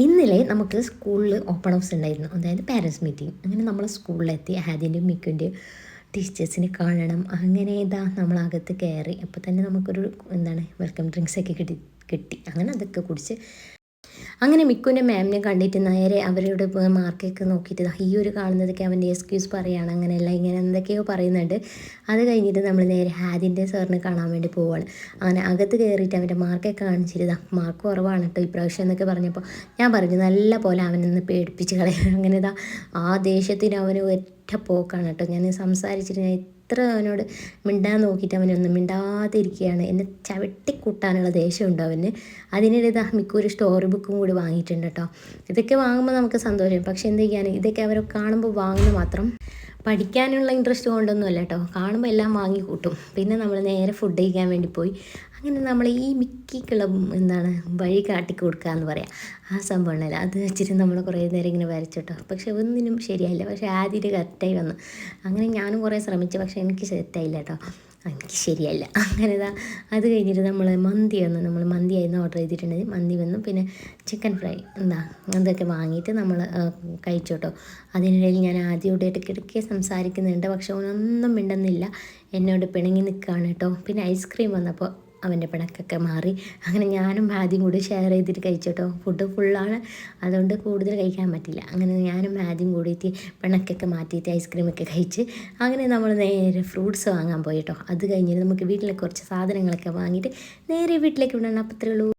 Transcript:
ഇന്നലെ നമുക്ക് സ്കൂളിൽ ഓപ്പൺ ഹൗസ് ഉണ്ടായിരുന്നു, അതായത് പാരൻസ് മീറ്റിംഗ്. അങ്ങനെ നമ്മൾ സ്കൂളിലെത്തി ആദ്യൻ്റെയും മിക്കുൻ്റെയും ടീച്ചേഴ്സിനെ കാണണം. അങ്ങനെ ഇതാ നമ്മളകത്ത് കയറി. അപ്പോൾ തന്നെ നമുക്കൊരു വെൽക്കം ഡ്രിങ്ക്സ് ഒക്കെ കിട്ടി. അങ്ങനെ അതൊക്കെ കുടിച്ച് അങ്ങനെ മിക്കുവിൻ്റെ മാമിനെ കണ്ടിട്ട് നേരെ അവരുടെ മാർക്കൊക്കെ നോക്കിയിട്ട് ഈ ഒരു കാണുന്നതൊക്കെ അവൻ്റെ എക്സ്ക്യൂസ് പറയുകയാണ്, അങ്ങനെയല്ല ഇങ്ങനെ എന്തൊക്കെയോ പറയുന്നുണ്ട്. അത് കഴിഞ്ഞിട്ട് നമ്മൾ നേരെ ഹാദിൻ്റെ സാറിനെ കാണാൻ വേണ്ടി പോവുകയാണ്. അങ്ങനെ അകത്ത് കയറിയിട്ട് അവൻ്റെ മാർക്കൊക്കെ കാണിച്ചിട്ട് മാർക്ക് കുറവാണ് കേട്ടോ ഇപ്രാവശ്യം എന്നൊക്കെ പറഞ്ഞപ്പോൾ ഞാൻ പറഞ്ഞു നല്ല പോലെ അവനൊന്ന് പേടിപ്പിച്ച് കളയാൻ. അങ്ങനെ ആ ദേഷ്യത്തിന് അവന് ഒറ്റ പോക്കാണ് കേട്ടോ. ഞാൻ സംസാരിച്ചിട്ട് ഞാൻ എത്ര അവനോട് മിണ്ടാൻ നോക്കിയിട്ട് അവനൊന്നും മിണ്ടാതിരിക്കുകയാണ്. എന്നെ ചവിട്ടിക്കൂട്ടാനുള്ള ദേഷ്യമുണ്ട് അവന്. അതിനിടെ മിക്ക ഒരു സ്റ്റോറി ബുക്കും കൂടി വാങ്ങിയിട്ടുണ്ട് കേട്ടോ. ഇതൊക്കെ വാങ്ങുമ്പോൾ നമുക്ക് സന്തോഷം, പക്ഷെ എന്ത് ചെയ്യാൻ, ഇതൊക്കെ അവർ കാണുമ്പോൾ വാങ്ങുന്ന മാത്രം പഠിക്കാനുള്ള ഇൻട്രസ്റ്റ് കൊണ്ടൊന്നുമല്ല കേട്ടോ. കാണുമ്പോൾ എല്ലാം വാങ്ങി കൂട്ടും. പിന്നെ നമ്മൾ നേരെ ഫുഡ് കഴിക്കാൻ വേണ്ടി പോയി. അങ്ങനെ നമ്മൾ ഈ മിക്കിക്കുള്ള വഴി കാട്ടിക്കൊടുക്കുക എന്ന് പറയാം, ആ സംഭവം ഉണ്ടല്ലോ, അത് വെച്ചിട്ട് നമ്മൾ കുറേ നേരം ഇങ്ങനെ വരച്ചിട്ടോ. പക്ഷെ ഒന്നിനും ശരിയായില്ല. പക്ഷേ ആദ്യം കറക്റ്റായി വന്നു. അങ്ങനെ ഞാനും കുറേ ശ്രമിച്ചു, പക്ഷേ എനിക്ക് സെറ്റായില്ല കേട്ടോ, എനിക്ക് ശരിയല്ല. അങ്ങനെ അത് കഴിഞ്ഞിട്ട് നമ്മൾ മന്തിയായിരുന്നു ഓർഡർ ചെയ്തിട്ടുണ്ടെങ്കിൽ മന്തി വന്നു. പിന്നെ ചിക്കൻ ഫ്രൈ അതൊക്കെ വാങ്ങിയിട്ട് നമ്മൾ കഴിച്ചു കേട്ടോ. അതിനിടയിൽ ഞാൻ ആദ്യമായിട്ട് ഇടയ്ക്കിടയ്ക്ക് സംസാരിക്കുന്നുണ്ട്, പക്ഷെ അവനൊന്നും മിണ്ടുന്നില്ല, എന്നോട് പിണങ്ങി നിൽക്കുകയാണ് കേട്ടോ. പിന്നെ ഐസ്ക്രീം വന്നപ്പോൾ അവൻ്റെ പിണക്കൊക്കെ മാറി. അങ്ങനെ ഞാനും ആദ്യം കൂടി ഷെയർ ചെയ്തിട്ട് കഴിച്ചു കേട്ടോ. ഫുഡ് ഫുള്ളാണ്, അതുകൊണ്ട് കൂടുതൽ കഴിക്കാൻ പറ്റില്ല. അങ്ങനെ ഞാനും ആദ്യം കൂടിയിട്ട് പിണക്കൊക്കെ മാറ്റിയിട്ട് ഐസ്ക്രീമൊക്കെ കഴിച്ച് അങ്ങനെ നമ്മൾ നേരെ ഫ്രൂട്ട്സ് വാങ്ങാൻ പോയി കേട്ടോ. അത് കഴിഞ്ഞിട്ട് നമുക്ക് വീട്ടിലെ കുറച്ച് സാധനങ്ങളൊക്കെ വാങ്ങിയിട്ട് നേരെ വീട്ടിലേക്ക് വിടണം. അപ്പത്രേ ഉള്ളൂ.